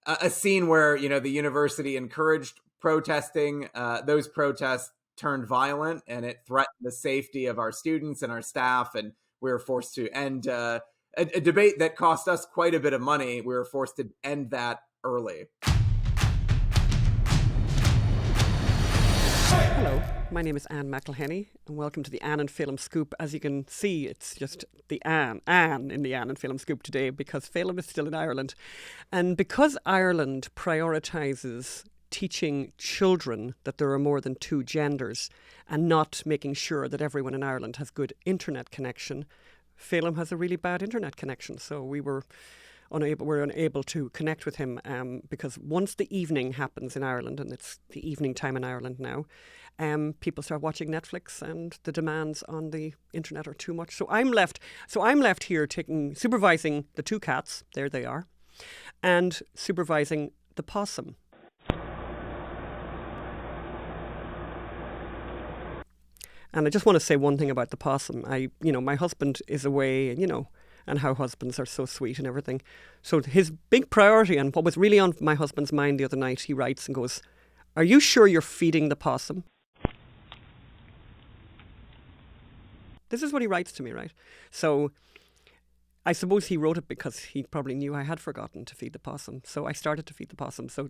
a scene where, the university encouraged protesting. Those protests turned violent, and it threatened the safety of our students and our staff, and we were forced to end a debate that cost us quite a bit of money. We were forced to end that early. Hello, my name is Anne McElhinney, and welcome to the Anne and Phelim Scoop. As you can see, it's just the Anne in the Anne and Phelim Scoop today, because Phelim is still in Ireland. And because Ireland prioritises teaching children that there are more than two genders and not making sure that everyone in Ireland has good internet connection, Phelim has a really bad internet connection. So we're unable to connect with him because once the evening happens in Ireland, and it's the evening time in Ireland now, people start watching Netflix, and the demands on the internet are too much. So I'm left here supervising the two cats, there they are, and supervising the possum. And I just want to say one thing about the possum. My husband is away, and how husbands are so sweet and everything. So his big priority, and what was really on my husband's mind the other night, he writes and goes, "Are you sure you're feeding the possum?" This is what he writes to me, right? So I suppose he wrote it because he probably knew I had forgotten to feed the possum. So I started to feed the possum. So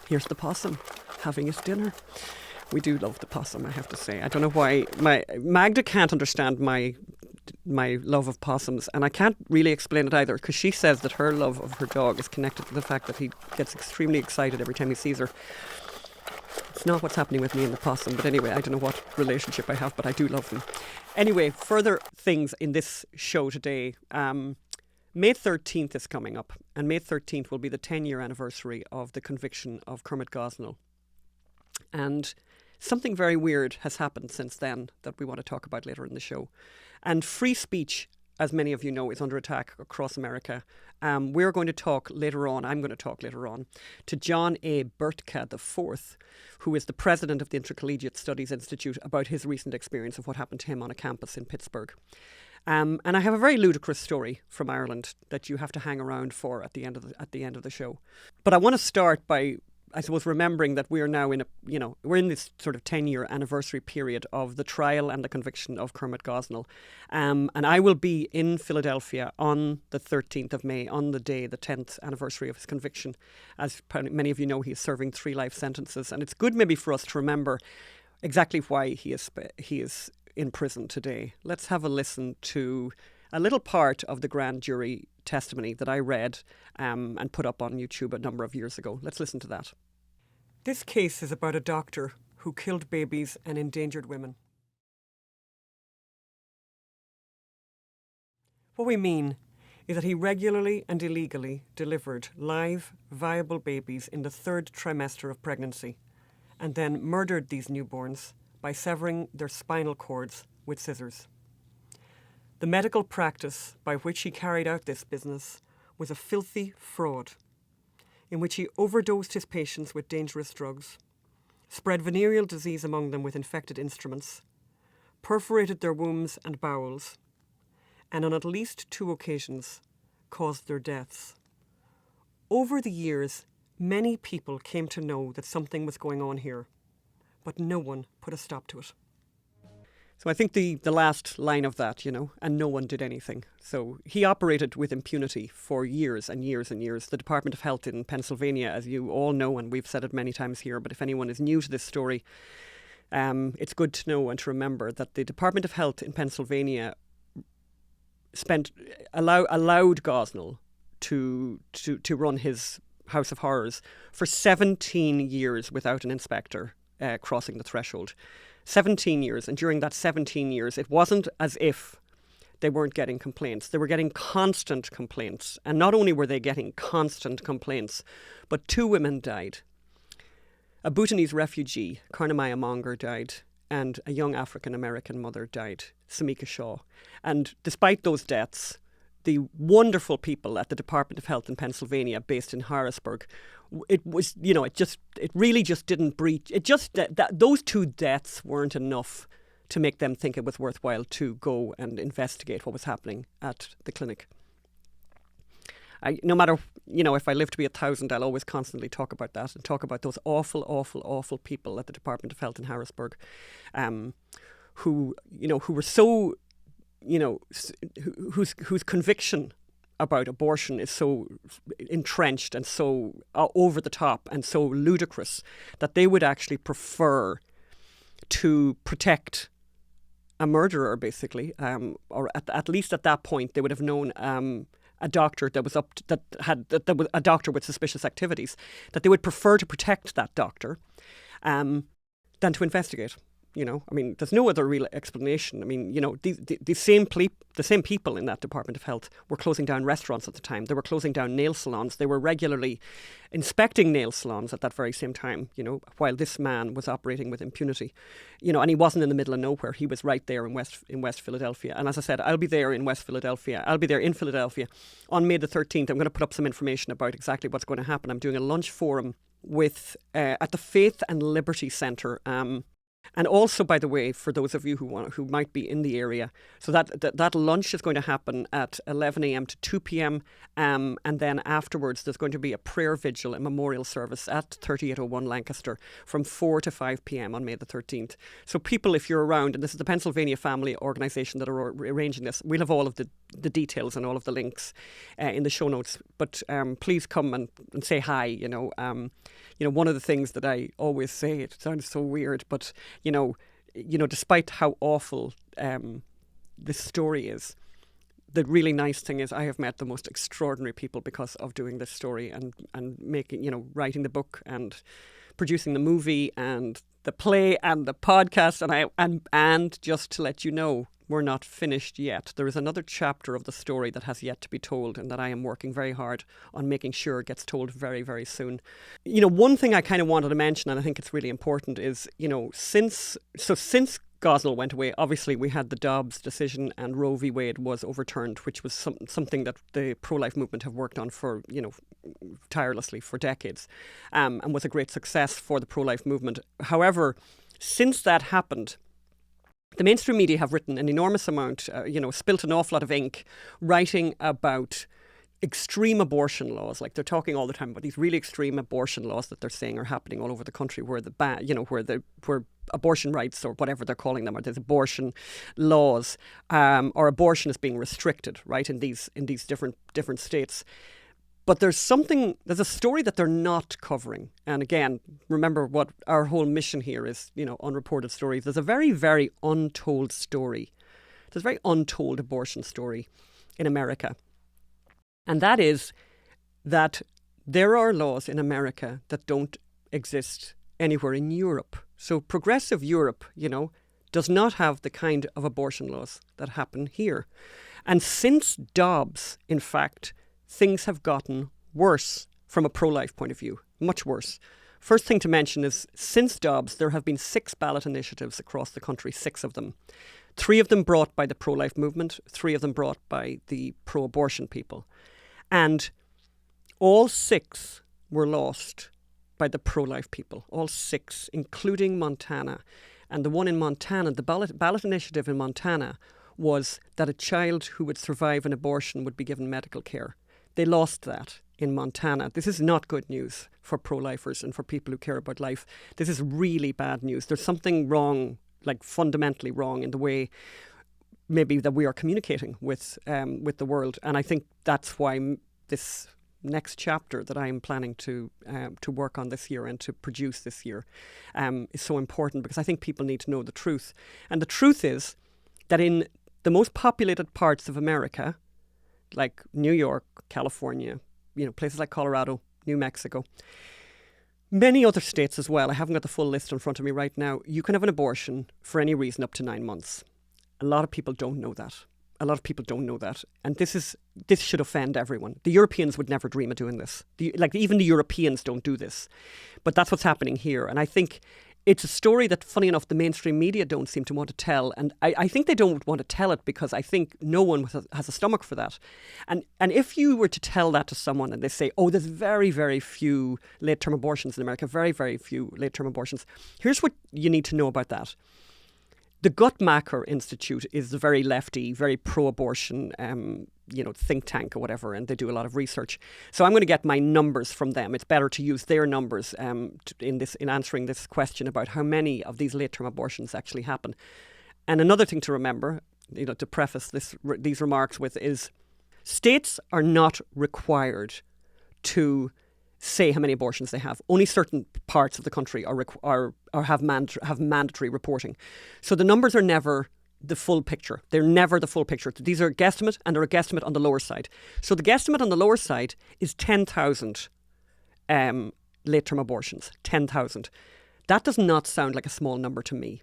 here's the possum having its dinner. We do love the possum, I have to say. I don't know why Magda can't understand my love of possums, and I can't really explain it either, because she says that her love of her dog is connected to the fact that he gets extremely excited every time he sees her. It's not what's happening with me and the possum, but anyway, I don't know what relationship I have, but I do love them. Anyway, further things in this show today. May 13th is coming up, and May 13th will be the 10-year anniversary of the conviction of Kermit Gosnell. And something very weird has happened since then that we want to talk about later in the show. And free speech, as many of you know, is under attack across America. We're going to talk later on, I'm going to talk later on, to John 𝙎𝙤𝙤 IV, who is the president of the Intercollegiate Studies Institute, about his recent experience of what happened to him on a campus in Pittsburgh. And I have a very ludicrous story from Ireland that you have to hang around for at the end of the show. But I want to start by, I suppose, remembering that we are now we're in this sort of 10-year anniversary period of the trial and the conviction of Kermit Gosnell. And I will be in Philadelphia on the 13th of May, on the day, the 10th anniversary of his conviction. As many of you know, he is serving 3 life sentences. And it's good maybe for us to remember exactly why he is in prison today. Let's have a listen to a little part of the grand jury testimony that I read and put up on YouTube a number of years ago. Let's listen to that. This case is about a doctor who killed babies and endangered women. What we mean is that he regularly and illegally delivered live, viable babies in the 3rd trimester of pregnancy, and then murdered these newborns by severing their spinal cords with scissors. The medical practice by which he carried out this business was a filthy fraud, in which he overdosed his patients with dangerous drugs, spread venereal disease among them with infected instruments, perforated their wombs and bowels, and on at least 2 occasions caused their deaths. Over the years, many people came to know that something was going on here, but no one put a stop to it. So I think the last line of that, and no one did anything. So he operated with impunity for years and years and years. The Department of Health in Pennsylvania, as you all know, and we've said it many times here, but if anyone is new to this story, it's good to know and to remember that the Department of Health in Pennsylvania allowed Gosnell to run his House of Horrors for 17 years without an inspector crossing the threshold. 17 years. And during that 17 years, it wasn't as if they weren't getting complaints. They were getting constant complaints. And not only were they getting constant complaints, but 2 women died. A Bhutanese refugee, Karnamaya Monger, died, and a young African-American mother died, Samika Shaw. And despite those deaths, the wonderful people at the Department of Health in Pennsylvania, based in Harrisburg, it really just didn't breach. It just that those 2 deaths weren't enough to make them think it was worthwhile to go and investigate what was happening at the clinic. No matter, if I live to be 1,000, I'll always constantly talk about that and talk about those awful, awful, awful people at the Department of Health in Harrisburg, who were so, whose conviction about abortion is so entrenched and so over the top and so ludicrous that they would actually prefer to protect a murderer, basically, or at least at that point they would have known a doctor that was that was a doctor with suspicious activities, that they would prefer to protect that doctor than to investigate. There's no other real explanation. The same people in that Department of Health were closing down restaurants at the time. They were closing down nail salons. They were regularly inspecting nail salons at that very same time, while this man was operating with impunity. And he wasn't in the middle of nowhere. He was right there in West Philadelphia. And as I said, I'll be there in West Philadelphia. I'll be there in Philadelphia on May the 13th. I'm going to put up some information about exactly what's going to happen. I'm doing a lunch forum with at the Faith and Liberty Centre. And also, by the way, for those of you who might be in the area, so that lunch is going to happen at 11 a.m. to 2 p.m. And then afterwards, there's going to be a prayer vigil, a memorial service at 3801 Lancaster from 4 to 5 p.m. on May the 13th. So people, if you're around, and this is the Pennsylvania Family Organisation that are arranging this, we'll have all of the details and all of the links in the show notes. But please come and say hi, one of the things that I always say, it sounds so weird, but despite how awful this story is, the really nice thing is I have met the most extraordinary people because of doing this story and making, writing the book and producing the movie and the play and the podcast. And just to let you know, we're not finished yet. There is another chapter of the story that has yet to be told and that I am working very hard on making sure gets told very, very soon. One thing I kind of wanted to mention, and I think it's really important, is, since Gosnell went away, obviously we had the Dobbs decision and Roe v. Wade was overturned, which was something that the pro-life movement have worked on for, tirelessly for decades, and was a great success for the pro-life movement. However, since that happened, the mainstream media have written an enormous amount, spilt an awful lot of ink writing about extreme abortion laws. Like, they're talking all the time about these really extreme abortion laws that they're saying are happening all over the country, where where abortion rights, or whatever they're calling them, or there's abortion laws, or abortion is being restricted, right, in these different states. But there's a story that they're not covering. And again, remember what our whole mission here is, unreported stories. There's a very, very untold story. There's a very untold abortion story in America. And that is that there are laws in America that don't exist anywhere in Europe. So progressive Europe, does not have the kind of abortion laws that happen here. And since Dobbs, in fact, things have gotten worse from a pro-life point of view, much worse. First thing to mention is, since Dobbs, there have been 6 ballot initiatives across the country, 6 of them. 3 of them brought by the pro-life movement, 3 of them brought by the pro-abortion people. And all 6 were lost by the pro-life people, all 6, including Montana. And the one in Montana, the ballot initiative in Montana, was that a child who would survive an abortion would be given medical care. They lost that in Montana. This is not good news for pro-lifers and for people who care about life. This is really bad news. There's something wrong, like fundamentally wrong, in the way maybe that we are communicating with the world. And I think that's why this next chapter that I'm planning to work on this year and to produce this year is so important, because I think people need to know the truth. And the truth is that in the most populated parts of America, like New York, California, places like Colorado, New Mexico, many other states as well, I haven't got the full list in front of me right now, you can have an abortion for any reason up to 9 months. A lot of people don't know that. And this should offend everyone. The Europeans would never dream of doing this. Even the Europeans don't do this. But that's what's happening here. And I think it's a story that, funny enough, the mainstream media don't seem to want to tell. And I think they don't want to tell it because I think no one has a stomach for that. And if you were to tell that to someone and they say, oh, there's very, very few late-term abortions in America, very, very few late-term abortions. Here's what you need to know about that. The Guttmacher Institute is a very lefty, very pro-abortion think tank or whatever, and they do a lot of research. So I'm going to get my numbers from them. It's better to use their numbers in answering this question about how many of these late-term abortions actually happen. And another thing to remember, to preface these remarks with, is states are not required to say how many abortions they have. Only certain parts of the country have mandatory reporting. So the numbers are never the full picture. They're never the full picture. These are a guesstimate, and they're a guesstimate on the lower side. So the guesstimate on the lower side is 10,000 late-term abortions. 10,000. That does not sound like a small number to me.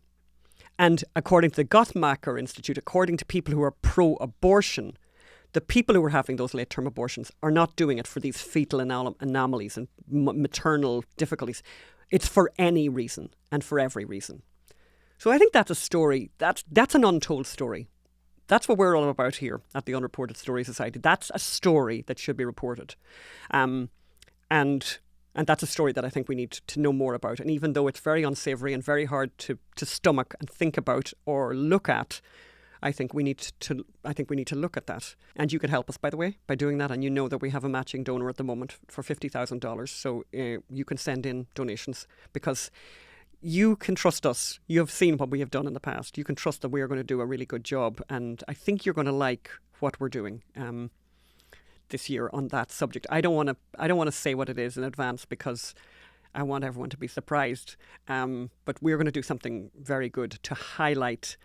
And according to the Guttmacher Institute, according to people who are pro-abortion, the people who are having those late-term abortions are not doing it for these fetal anomalies and maternal difficulties. It's for any reason and for every reason. So I think that's a story. That's an untold story. That's what we're all about here at the Unreported Story Society. That's a story that should be reported. And that's a story that I think we need to know more about. And even though it's very unsavoury and very hard to stomach and think about or look at, I think we need to look at that. And you can help us, by the way, by doing that. And you know that we have a matching donor at the moment for $50,000. So you can send in donations, because you can trust us. You have seen what we have done in the past. You can trust that we are going to do a really good job. And I think you're going to like what we're doing this year on that subject. I don't want to say what it is in advance, because I want everyone to be surprised. But we're going to do something very good to highlight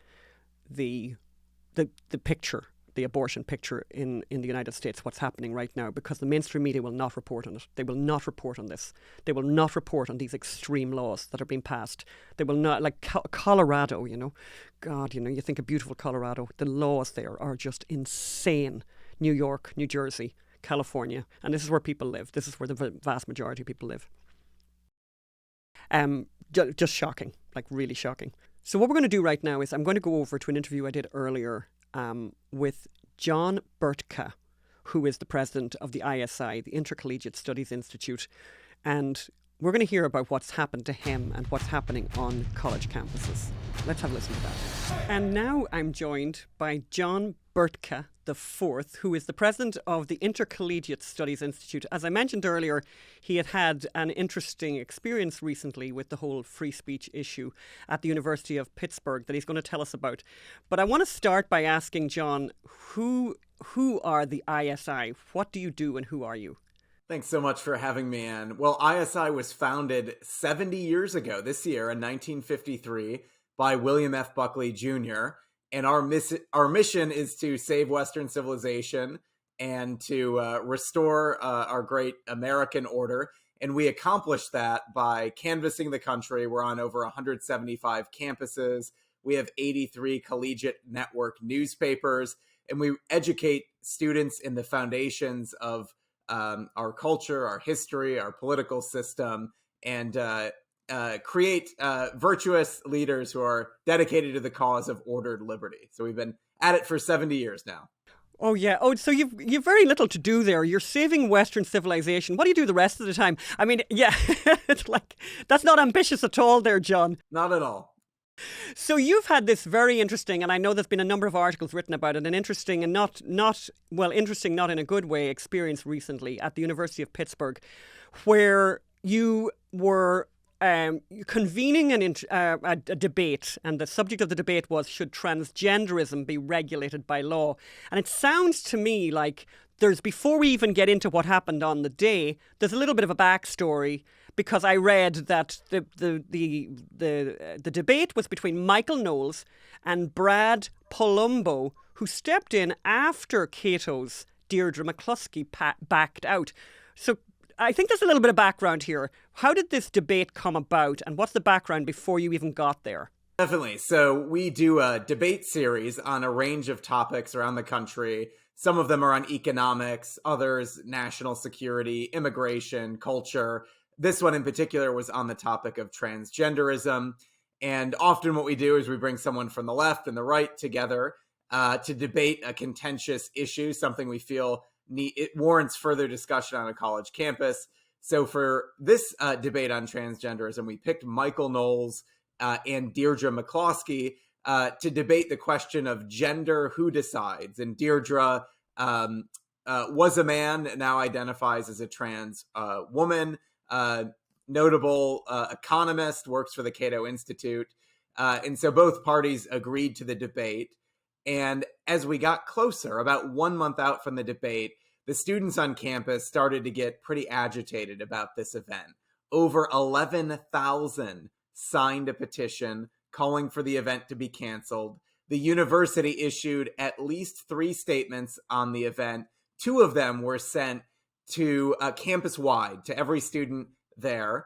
the picture, the abortion picture in the United States, what's happening right now, because the mainstream media will not report on it. They will not report on this. They will not report on these extreme laws that are being passed. They will not, like Colorado, God, you think of beautiful Colorado. The laws there are just insane. New York, New Jersey, California, and this is where people live. This is where the vast majority of people live. Just shocking, like really shocking. So what we're going to do right now is I'm going to go over to an interview I did earlier with John 𝙤𝙤𝙣, who is the president of the ISI, the Intercollegiate Studies Institute. And we're going to hear about what's happened to him and what's happening on college campuses. Let's have a listen to that. And now I'm joined by John 𝙤𝙤𝙣 IV, who is the president of the Intercollegiate Studies Institute. As I mentioned earlier, he had an interesting experience recently with the whole free speech issue at the University of Pittsburgh that he's going to tell us about. But I want to start by asking John, who are the ISI? What do you do and who are you? Thanks so much for having me, Anne. Well, ISI was founded 70 years ago this year in 1953 by William F. Buckley Jr., and our mission is to save Western civilization and to restore our great American order. And we accomplished that by canvassing the country. We're on over 175 campuses. We have 83 collegiate network newspapers, and we educate students in the foundations of our culture, our history, our political system, and create virtuous leaders who are dedicated to the cause of ordered liberty. So we've been at it for 70 years now. Oh, yeah. Oh, so you've very little to do there. You're saving Western civilization. What do you do the rest of the time? I mean, yeah, it's like, that's not ambitious at all there, John. Not at all. So you've had this very interesting, and I know there's been a number of articles written about it, an interesting and not in a good way, experience recently at the University of Pittsburgh, where you were convening a debate, and the subject of the debate was, should transgenderism be regulated by law? And it sounds to me like before we even get into what happened on the day, there's a little bit of a backstory, because I read that the debate was between Michael Knowles and Brad Polumbo, who stepped in after Cato's Deirdre McCluskey backed out. So I think there's a little bit of background here. How did this debate come about, and what's the background before you even got there? Definitely. So we do a debate series on a range of topics around the country. Some of them are on economics, others national security, immigration, culture. This one in particular was on the topic of transgenderism. And often what we do is we bring someone from the left and the right together to debate a contentious issue, something we feel it warrants further discussion on a college campus. So for this debate on transgenderism, we picked Michael Knowles and Deirdre McCluskey to debate the question of gender, who decides. And Deirdre was a man, now identifies as a trans woman, notable economist, works for the Cato Institute. And so both parties agreed to the debate. And as we got closer, about 1 month out from the debate, the students on campus started to get pretty agitated about this event. Over 11,000 signed a petition calling for the event to be canceled. The university issued at least 3 statements on the event. 2 of them were sent to campus-wide, to every student there,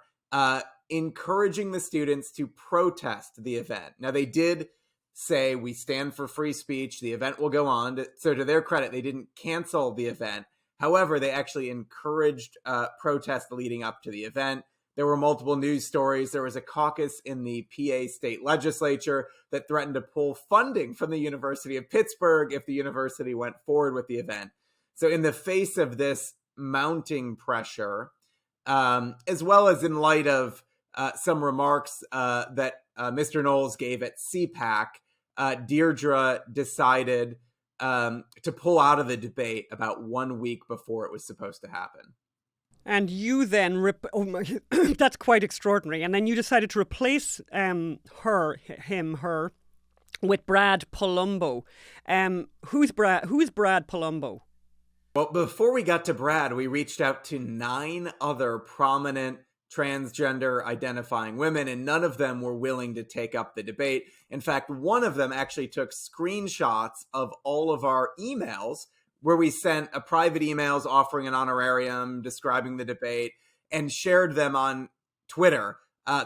encouraging the students to protest the event. Now, they did say, we stand for free speech, the event will go on. So to their credit, they didn't cancel the event. However, they actually encouraged protest leading up to the event. There were multiple news stories. There was a caucus in the PA state legislature that threatened to pull funding from the University of Pittsburgh if the university went forward with the event. So in the face of this mounting pressure, as well as in light of some remarks that Mr. Knowles gave at CPAC, Deirdre decided to pull out of the debate about 1 week before it was supposed to happen. And you then, that's quite extraordinary. And then you decided to replace her with Brad Palumbo. Who's Brad Palumbo? Well, before we got to Brad, we reached out to 9 other prominent transgender identifying women, and none of them were willing to take up the debate. In fact, one of them actually took screenshots of all of our emails where we sent a private emails offering an honorarium, describing the debate, and shared them on Twitter,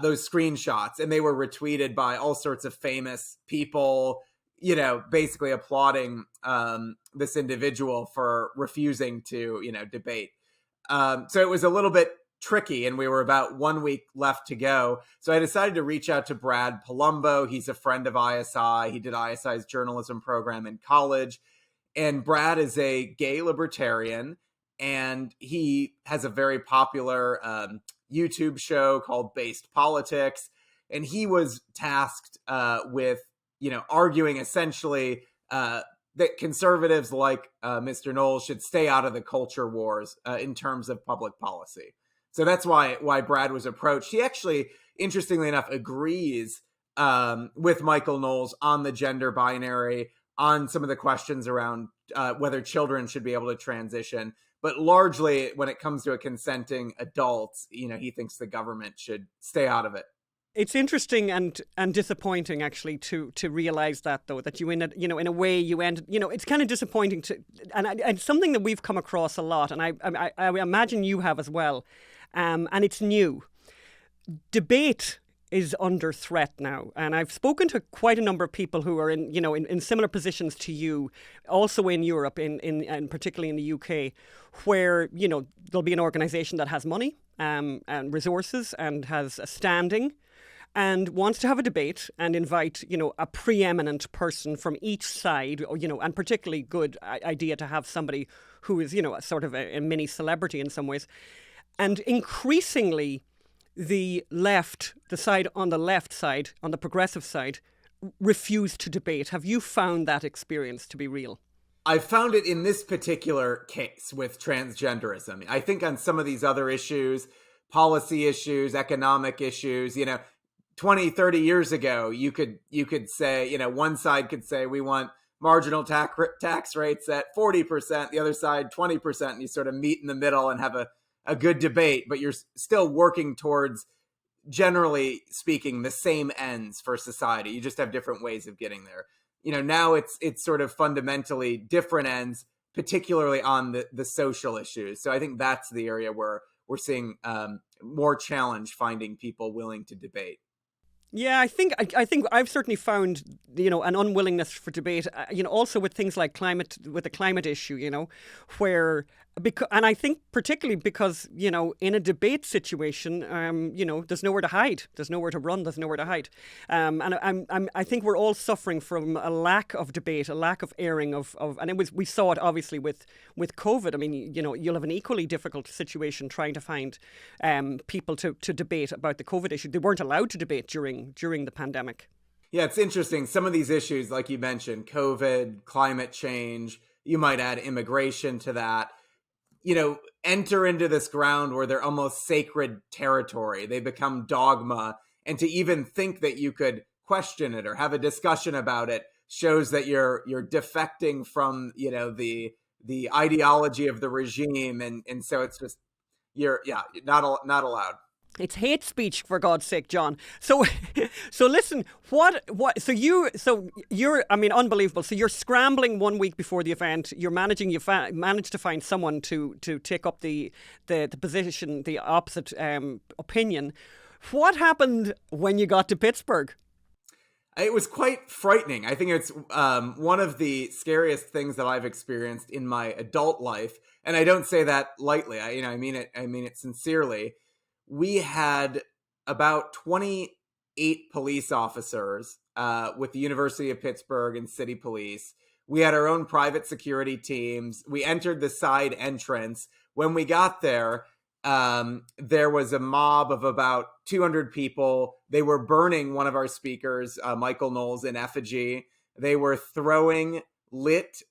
those screenshots. And they were retweeted by all sorts of famous people, you know, basically applauding this individual for refusing to, you know, debate. So it was a little bit tricky, and we were about 1 week left to go. So I decided to reach out to Brad Palumbo. He's a friend of ISI. He did ISI's journalism program in college. And Brad is a gay libertarian, and he has a very popular YouTube show called Based Politics. And he was tasked with, you know, arguing essentially that conservatives like Mr. Knowles should stay out of the culture wars in terms of public policy. So that's why Brad was approached. He actually, interestingly enough, agrees with Michael Knowles on the gender binary, on some of the questions around whether children should be able to transition. But largely, when it comes to a consenting adult, you know, he thinks the government should stay out of it. It's interesting and disappointing, actually, to realize that, though, that you in a way you ended, you know, it's kind of disappointing and something that we've come across a lot, and I imagine you have as well, and it's new. Debate is under threat now, and I've spoken to quite a number of people who are in similar positions to you, also in Europe, and particularly in the UK, where, you know, there'll be an organisation that has money and resources and has a standing, and wants to have a debate and invite, you know, a preeminent person from each side, or, you know, and particularly good idea to have somebody who is, you know, sort of a mini celebrity in some ways. And increasingly, the side on the left side, on the progressive side, refuse to debate. Have you found that experience to be real? I found it in this particular case with transgenderism. I think on some of these other issues, policy issues, economic issues, you know, 20, 30 years ago, you could say, you know, one side could say we want marginal tax rates at 40%, the other side 20%, and you sort of meet in the middle and have a good debate, but you're still working towards, generally speaking, the same ends for society. You just have different ways of getting there. You know, now it's sort of fundamentally different ends, particularly on the social issues. So I think that's the area where we're seeing more challenge finding people willing to debate. Yeah, I think I've certainly found, you know, an unwillingness for debate, you know, also with things like the climate issue, you know, and I think particularly because, you know, in a debate situation, you know, there's nowhere to hide, there's nowhere to run, there's nowhere to hide, and I think we're all suffering from a lack of debate, a lack of airing and we saw it obviously with COVID. I mean, you know, you'll have an equally difficult situation trying to find people to debate about the COVID issue. They weren't allowed to debate during the pandemic. Yeah, it's interesting. Some of these issues, like you mentioned, COVID, climate change, You might add immigration to that. Enter into this ground where they're almost sacred territory. They become dogma. And to even think that you could question it or have a discussion about it shows that you're defecting from, the ideology of the regime. And so it's just, you're not allowed. It's hate speech, for God's sake, John. So listen, so you're, I mean, unbelievable. So you're scrambling 1 week before the event. You're managing, managed to find someone to take up the position, the opposite opinion. What happened when you got to Pittsburgh? It was quite frightening. I think it's one of the scariest things that I've experienced in my adult life. And I don't say that lightly. I mean it sincerely. We had about 28 police officers with the University of Pittsburgh and city police. We had our own private security teams. We entered the side entrance. When we got there, there was a mob of about 200 people. They were burning one of our speakers, Michael Knowles, in effigy. They were throwing lit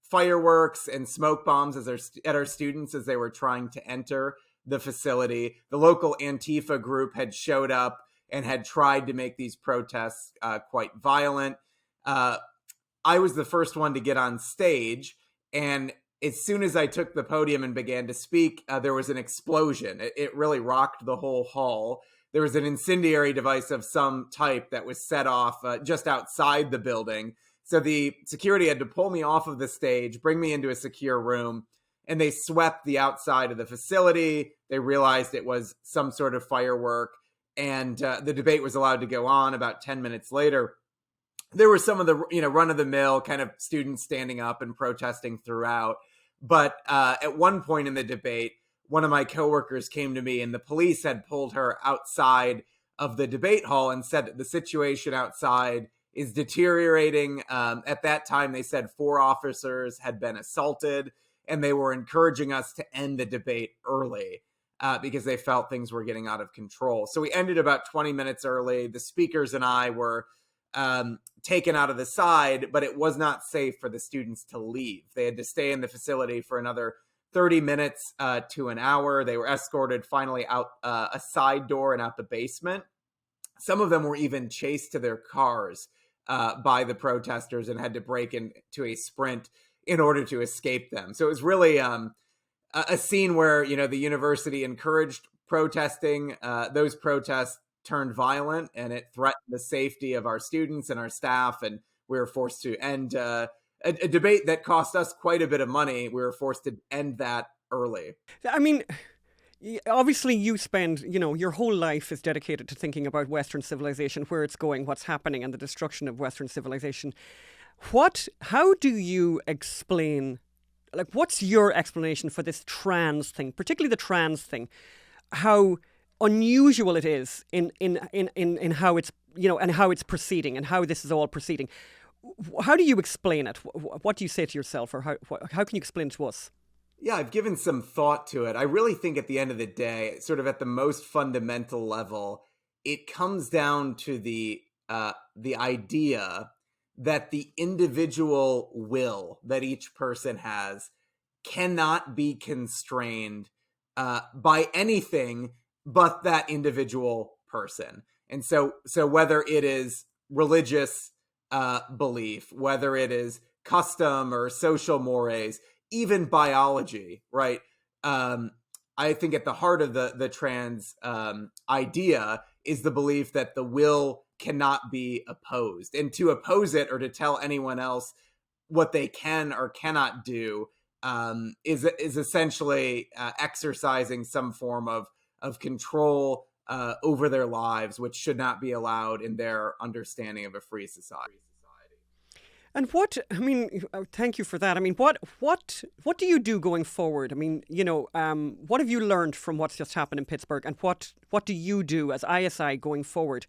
fireworks and smoke bombs at our students as they were trying to enter the facility. The local Antifa group had showed up and had tried to make these protests quite violent. I was the first one to get on stage, and as soon as I took the podium and began to speak, there was an explosion. It really rocked the whole hall. There was an incendiary device of some type that was set off just outside the building. So the security had to pull me off of the stage, bring me into a secure room, and they swept the outside of the facility. They realized it was some sort of firework, and the debate was allowed to go on. About 10 minutes later, there were some of the run-of-the-mill kind of students standing up and protesting throughout. But at one point in the debate, one of my coworkers came to me, and the police had pulled her outside of the debate hall and said that the situation outside is deteriorating. At that time, they said 4 officers had been assaulted, and they were encouraging us to end the debate early because they felt things were getting out of control. So we ended about 20 minutes early. The speakers and I were taken out of the side, but it was not safe for the students to leave. They had to stay in the facility for another 30 minutes to an hour. They were escorted finally out a side door and out the basement. Some of them were even chased to their cars by the protesters and had to break into a sprint in order to escape them. So it was really a scene where, the university encouraged protesting. Those protests turned violent, and it threatened the safety of our students and our staff. And we were forced to end a debate that cost us quite a bit of money. We were forced to end that early. I mean, obviously you spend, your whole life is dedicated to thinking about Western civilization, where it's going, what's happening, and the destruction of Western civilization. How do you explain, what's your explanation for this trans thing, particularly the trans thing, how unusual it is in how it's, and how it's proceeding and how this is all proceeding? How do you explain it? What do you say to yourself, or how can you explain it to us? Yeah, I've given some thought to it. I really think at the end of the day, sort of at the most fundamental level, it comes down to the idea that the individual will that each person has cannot be constrained by anything but that individual person. And so whether it is religious belief, whether it is custom or social mores, even biology, right? I think at the heart of the trans idea is the belief that the will cannot be opposed. And to oppose it, or to tell anyone else what they can or cannot do, is essentially exercising some form of control over their lives, which should not be allowed in their understanding of a free society. And thank you for that. I mean, what do you do going forward? I mean, what have you learned from what's just happened in Pittsburgh, and what do you do as ISI going forward?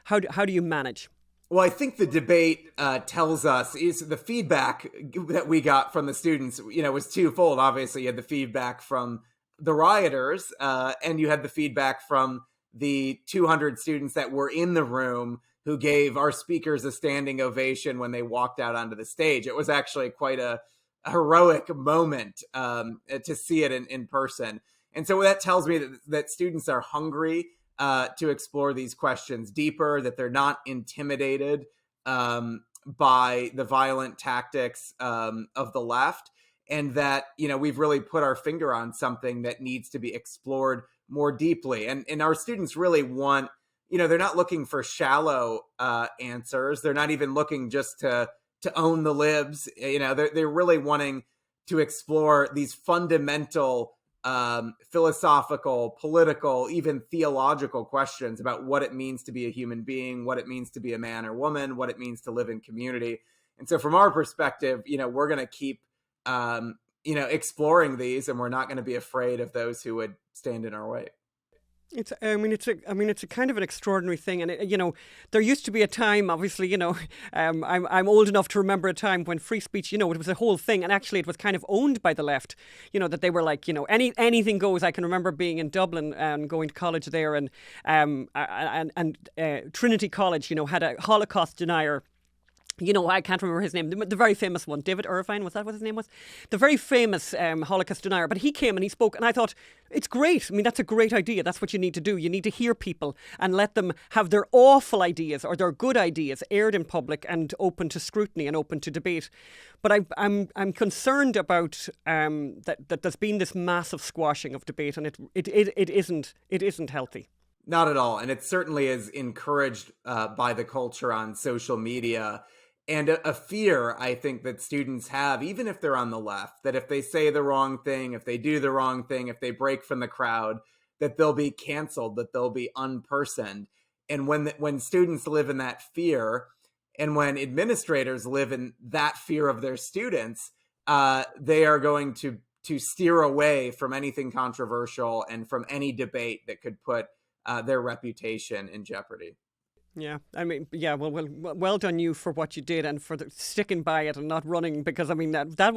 How do you manage? Well, I think the debate tells us, is the feedback that we got from the students, was twofold. Obviously, you had the feedback from the rioters, and you had the feedback from the 200 students that were in the room who gave our speakers a standing ovation when they walked out onto the stage. It was actually quite a heroic moment to see it in person. And so that tells me that students are hungry to explore these questions deeper, that they're not intimidated by the violent tactics of the left, and that, we've really put our finger on something that needs to be explored more deeply. And our students really want, they're not looking for shallow answers. They're not even looking just to own the libs. They're really wanting to explore these fundamental philosophical, political, even theological questions about what it means to be a human being, what it means to be a man or woman, what it means to live in community. And so from our perspective, we're going to keep, exploring these, and we're not going to be afraid of those who would stand in our way. It's a kind of an extraordinary thing, and there used to be a time, obviously, I'm old enough to remember a time when free speech, it was a whole thing, and actually it was kind of owned by the left, that they were like, anything goes. I can remember being in Dublin and going to college there, and Trinity College, had a Holocaust denier. I can't remember his name. The very famous one, David Irvine, was that what his name was? The very famous Holocaust denier. But he came and he spoke, and I thought, it's great. I mean, that's a great idea. That's what you need to do. You need to hear people and let them have their awful ideas or their good ideas aired in public and open to scrutiny and open to debate. But I'm concerned about that there's been this massive squashing of debate, and it isn't healthy. Not at all. And it certainly is encouraged by the culture on social media. And a fear, I think, that students have, even if they're on the left, that if they say the wrong thing, if they do the wrong thing, if they break from the crowd, that they'll be canceled, that they'll be unpersoned. And when students live in that fear, and when administrators live in that fear of their students, they are going to steer away from anything controversial and from any debate that could put their reputation in jeopardy. Yeah, well done you for what you did and for sticking by it and not running, because that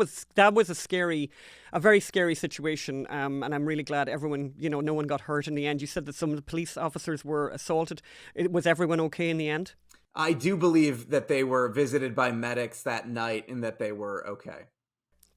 was a very scary situation, and I'm really glad everyone, no one got hurt in the end. You said that some of the police officers were assaulted. Was everyone okay in the end? I do believe that they were visited by medics that night and that they were okay.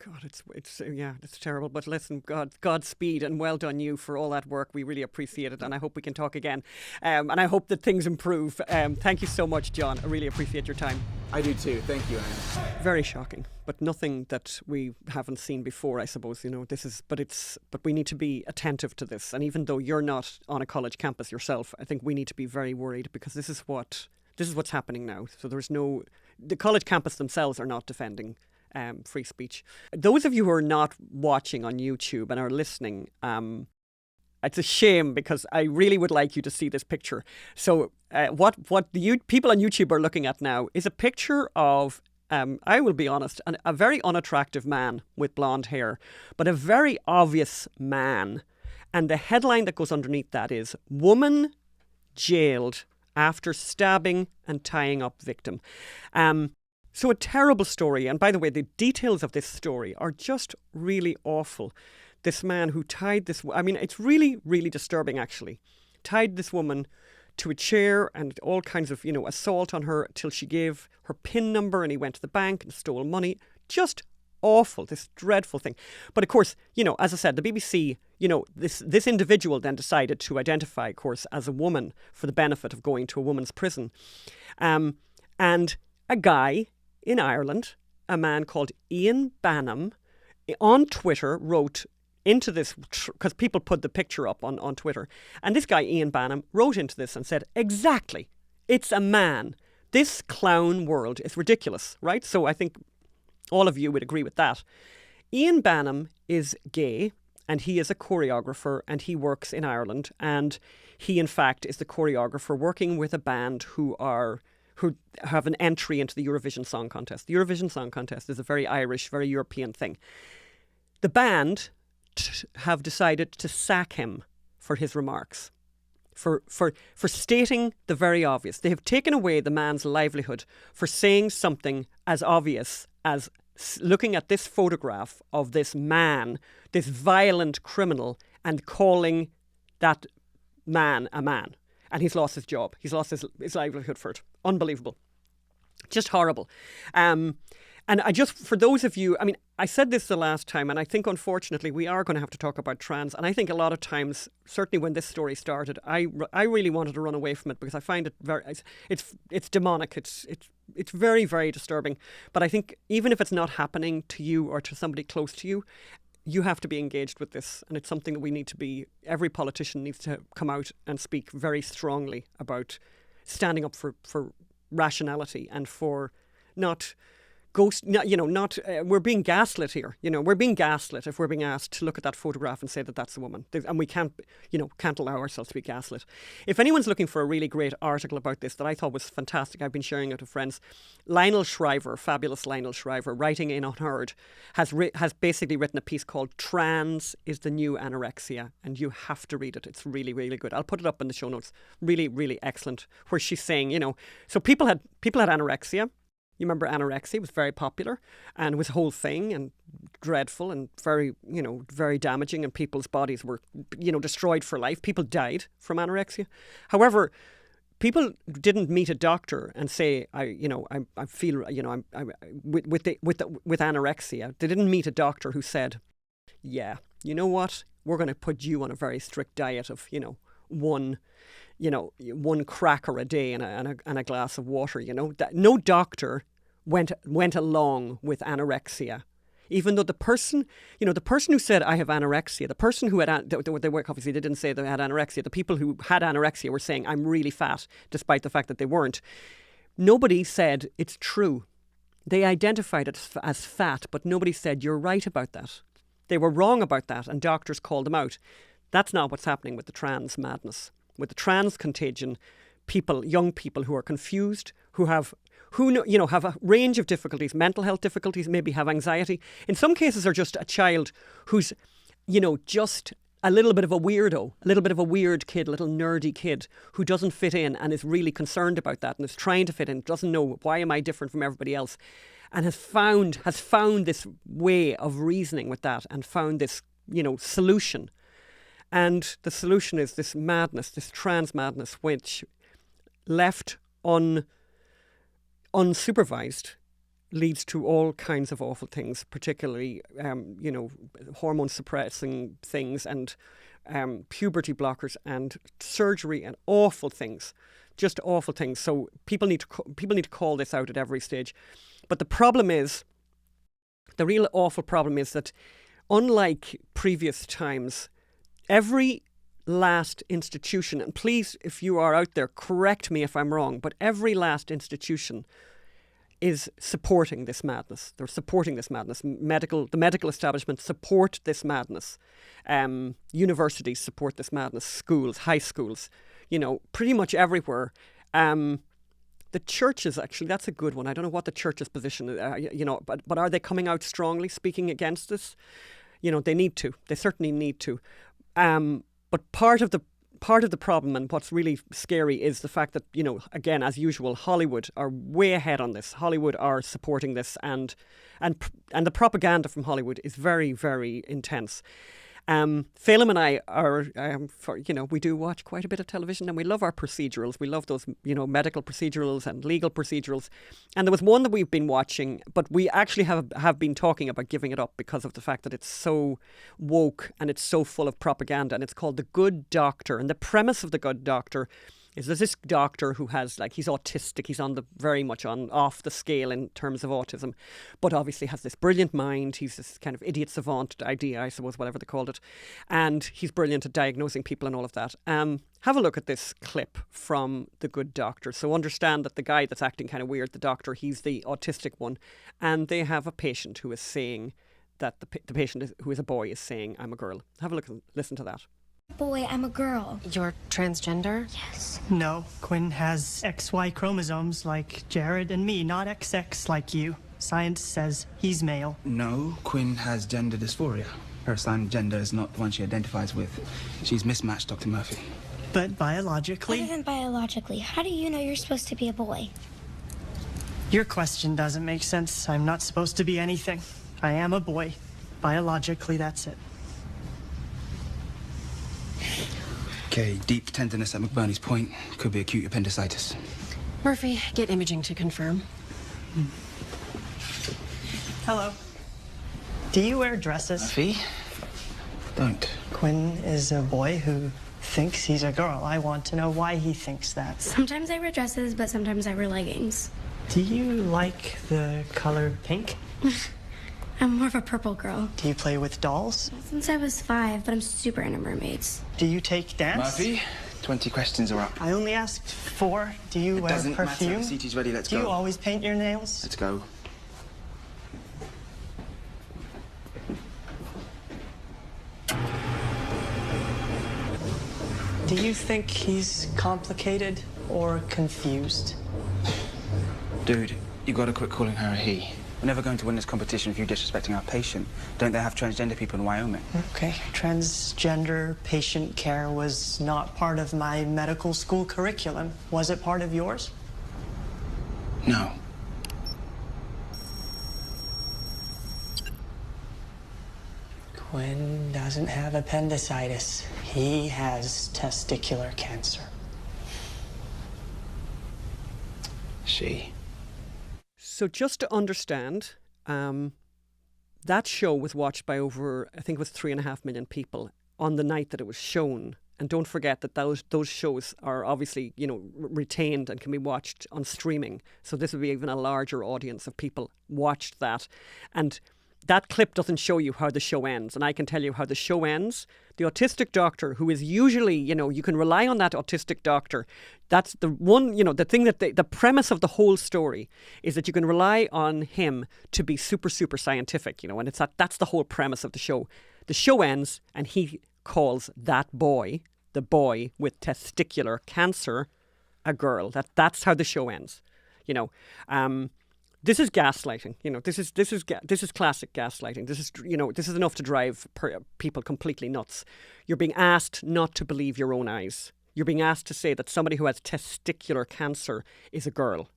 God, it's terrible. But listen, Godspeed and well done you for all that work. We really appreciate it, and I hope we can talk again. And I hope that things improve. Thank you so much, John. I really appreciate your time. I do too. Thank you, Anne. Very shocking, but nothing that we haven't seen before, I suppose. But we need to be attentive to this. And even though you're not on a college campus yourself, I think we need to be very worried, because this is what's happening now. So the college campus themselves are not defending free speech. Those of you who are not watching on YouTube and are listening, it's a shame, because I really would like you to see this picture. So what the people on YouTube are looking at now is a picture of, I will be honest, a very unattractive man with blonde hair, but a very obvious man. And the headline that goes underneath that is, "Woman jailed after stabbing and tying up victim." So a terrible story. And by the way, the details of this story are just really awful. This man who tied this... it's really, really disturbing, actually. Tied this woman to a chair and all kinds of, assault on her till she gave her PIN number, and he went to the bank and stole money. Just awful, this dreadful thing. But of course, as I said, the BBC, this individual then decided to identify, of course, as a woman for the benefit of going to a woman's prison. And a guy in Ireland, a man called Ian Bannum, on Twitter wrote into this, because people put the picture up on Twitter, and this guy Ian Bannum wrote into this and said, exactly, it's a man. This clown world is ridiculous, right? So I think all of you would agree with that. Ian Bannum is gay, and he is a choreographer, and he works in Ireland, and he in fact is the choreographer working with a band who have an entry into the Eurovision Song Contest. The Eurovision Song Contest is a very Irish, very European thing. The band have decided to sack him for his remarks, for stating the very obvious. They have taken away the man's livelihood for saying something as obvious as looking at this photograph of this man, this violent criminal, and calling that man a man. And he's lost his job. He's lost his livelihood for it. unbelievable. Just horrible. And I just, for those of you, I mean, I said this the last time, and I think unfortunately we are going to have to talk about trans. And I think a lot of times, certainly when this story started, I really wanted to run away from it because I find it it's demonic. It's very, very disturbing. But I think even if it's not happening to you or to somebody close to you, you have to be engaged with this. And it's something that we need to be, every politician needs to come out and speak very strongly about standing up for rationality and for not we're being gaslit here. We're being gaslit if we're being asked to look at that photograph and say that that's a woman. And we can't allow ourselves to be gaslit. If anyone's looking for a really great article about this that I thought was fantastic, I've been sharing it to friends. Lionel Shriver, fabulous Lionel Shriver, writing in Unheard, has basically written a piece called "Trans is the New Anorexia," and you have to read it. It's really, really good. I'll put it up in the show notes. Really, really excellent. Where she's saying, so people had anorexia. You remember anorexia was very popular and was a whole thing and dreadful and very, very damaging, and people's bodies were, destroyed for life. People died from anorexia. However, people didn't meet a doctor and say, I feel, with anorexia. They didn't meet a doctor who said, yeah, you know what? We're going to put you on a very strict diet of, one cracker a day and a glass of water. That no doctor went along with anorexia, even though the person who said I have anorexia, the person who had they obviously they didn't say they had anorexia. The people who had anorexia were saying I'm really fat, despite the fact that they weren't. Nobody said it's true. They identified it as fat, but nobody said you're right about that. They were wrong about that, and doctors called them out. That's not what's happening with the trans madness. With the trans contagion, young people who are confused, who have a range of difficulties, mental health difficulties, maybe have anxiety. In some cases are just a child who's, just a little bit of a weirdo, a little bit of a weird kid, a little nerdy kid who doesn't fit in and is really concerned about that and is trying to fit in, doesn't know why am I different from everybody else, and has found this way of reasoning with that and found this, solution. And the solution is this madness, this trans madness, which left unsupervised leads to all kinds of awful things, particularly, hormone suppressing things and puberty blockers and surgery and awful things, just awful things. So people need to call this out at every stage. But the real awful problem is that unlike previous times, every last institution, and please, if you are out there, correct me if I'm wrong, but every last institution is supporting this madness. They're supporting this madness. The medical establishment support this madness. Universities support this madness. Schools, high schools, pretty much everywhere. The churches, actually, that's a good one. I don't know what the church's position is, but are they coming out strongly speaking against this? They need to. They certainly need to. But part of the problem, and what's really scary, is the fact that, again, as usual, Hollywood are way ahead on this. Hollywood are supporting this, and the propaganda from Hollywood is very, very intense. Phelim and I are, we do watch quite a bit of television, and we love our procedurals. We love those, medical procedurals and legal procedurals. And there was one that we've been watching, but we actually have been talking about giving it up because of the fact that it's so woke and it's so full of propaganda. And it's called The Good Doctor. And the premise of The Good Doctor is there's this doctor who has, he's autistic. He's very much off the scale in terms of autism, but obviously has this brilliant mind. He's this kind of idiot savant idea, I suppose, whatever they called it. And he's brilliant at diagnosing people and all of that. Have a look at this clip from The Good Doctor. So understand that the guy that's acting kind of weird, the doctor, he's the autistic one. And they have a patient who is saying that the patient who is a boy is saying, I'm a girl. Have a look and listen to that. Boy, I'm a girl. You're transgender? Yes. No, Quinn has XY chromosomes like Jared and me, not XX like you. Science says he's male. No, Quinn has gender dysphoria. Her assigned gender is not the one she identifies with. She's mismatched, Dr. Murphy. But biologically... Other than biologically, how do you know you're supposed to be a boy? Your question doesn't make sense. I'm not supposed to be anything. I am a boy. Biologically, that's it. Okay, deep tenderness at McBurney's point. Could be acute appendicitis. Murphy, get imaging to confirm. Hello. Do you wear dresses? Murphy? Don't. Quinn is a boy who thinks he's a girl. I want to know why he thinks that. Sometimes I wear dresses, but sometimes I wear leggings. Do you like the color pink? I'm more of a purple girl. Do you play with dolls? Since I was 5, but I'm super into mermaids. Do you take dance? Murphy, 20 questions are up. I only asked 4. Do you wear Doesn't perfume? matter. The CT's ready. Let's Do go. you always paint your nails? Let's go. Do you think he's complicated or confused? Dude, you gotta quit calling her a he. We're never going to win this competition if you're disrespecting our patient. Don't they have transgender people in Wyoming? Okay, transgender patient care was not part of my medical school curriculum. Was it part of yours? No. Quinn doesn't have appendicitis. He has testicular cancer. She. So just to understand, that show was watched by over, I think it was 3.5 million people on the night that it was shown. And don't forget that those shows are obviously, retained and can be watched on streaming. So this would be even a larger audience of people watched that. And that clip doesn't show you how the show ends. And I can tell you how the show ends. The autistic doctor, who is usually, you can rely on that autistic doctor. That's the one, the thing that the premise of the whole story is that you can rely on him to be super, super scientific, and it's that's the whole premise of the show. The show ends and he calls that boy, the boy with testicular cancer, a girl. That's how the show ends, This is gaslighting, This is classic gaslighting. This is enough to drive people completely nuts. You're being asked not to believe your own eyes. You're being asked to say that somebody who has testicular cancer is a girl.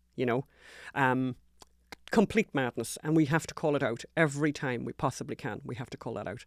Complete madness, and we have to call it out every time we possibly can. We have to call that out.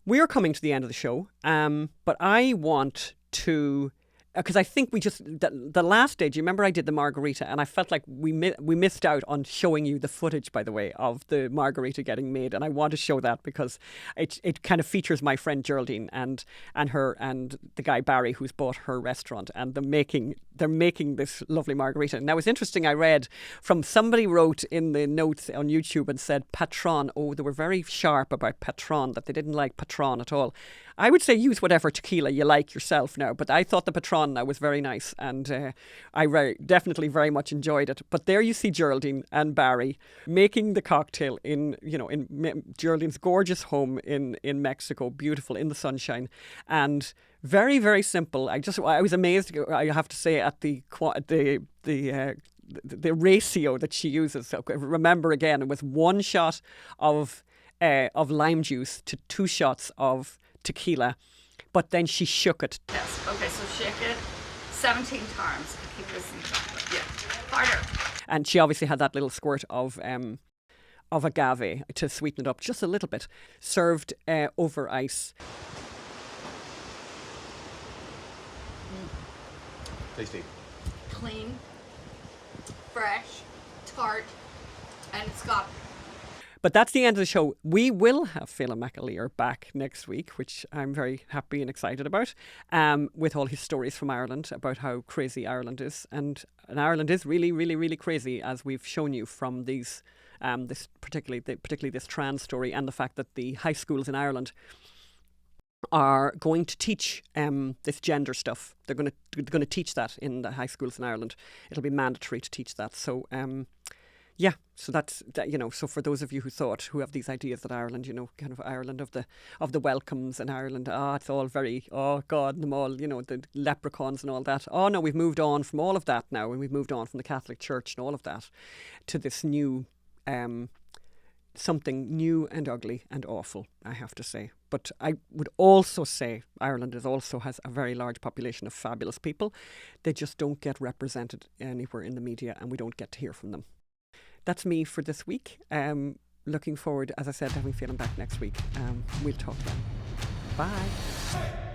We are coming to the end of the show, but I want to. Because I think the last day, do you remember I did the Margarita, and I felt like we missed out on showing you the footage, by the way, of the Margarita getting made, and I want to show that because it kind of features my friend Geraldine and her and the guy Barry who's bought her restaurant, and they're making this lovely Margarita. Now it's interesting, I read from somebody wrote in the notes on YouTube and said Patron, they were very sharp about Patron, that they didn't like Patron at all. I would say use whatever tequila you like yourself now, but I thought the Patron now was very nice, and I definitely very much enjoyed it. But there you see Geraldine and Barry making the cocktail in Geraldine's gorgeous home in Mexico, beautiful in the sunshine, and very, very simple. I was amazed, I have to say, at the ratio that she uses. So remember again, it was 1 shot of lime juice to 2 shots of tequila, but then she shook it. Yes, okay, so shake it 17 times. Keep this in chocolate. Yeah, harder. And she obviously had that little squirt of agave to sweeten it up just a little bit, served over ice. Tasty. Clean, fresh, tart, and it's got. But that's the end of the show. We will have Phelim McElhinney back next week, which I'm very happy and excited about, with all his stories from Ireland about how crazy Ireland is. And Ireland is really, really, really crazy, as we've shown you from these, particularly this trans story, and the fact that the high schools in Ireland are going to teach this gender stuff. They're going to teach that in the high schools in Ireland. It'll be mandatory to teach that. So yeah, so that's that, so for those of you who have these ideas that Ireland, kind of Ireland of the welcomes, and Ireland, it's all very, God, and them all, the leprechauns and all that. Oh no, we've moved on from all of that now, and we've moved on from the Catholic Church and all of that to this new something new and ugly and awful, I have to say. But I would also say Ireland also has a very large population of fabulous people. They just don't get represented anywhere in the media, and we don't get to hear from them. That's me for this week. Looking forward, as I said, to having Phelim back next week. We'll talk then. Bye.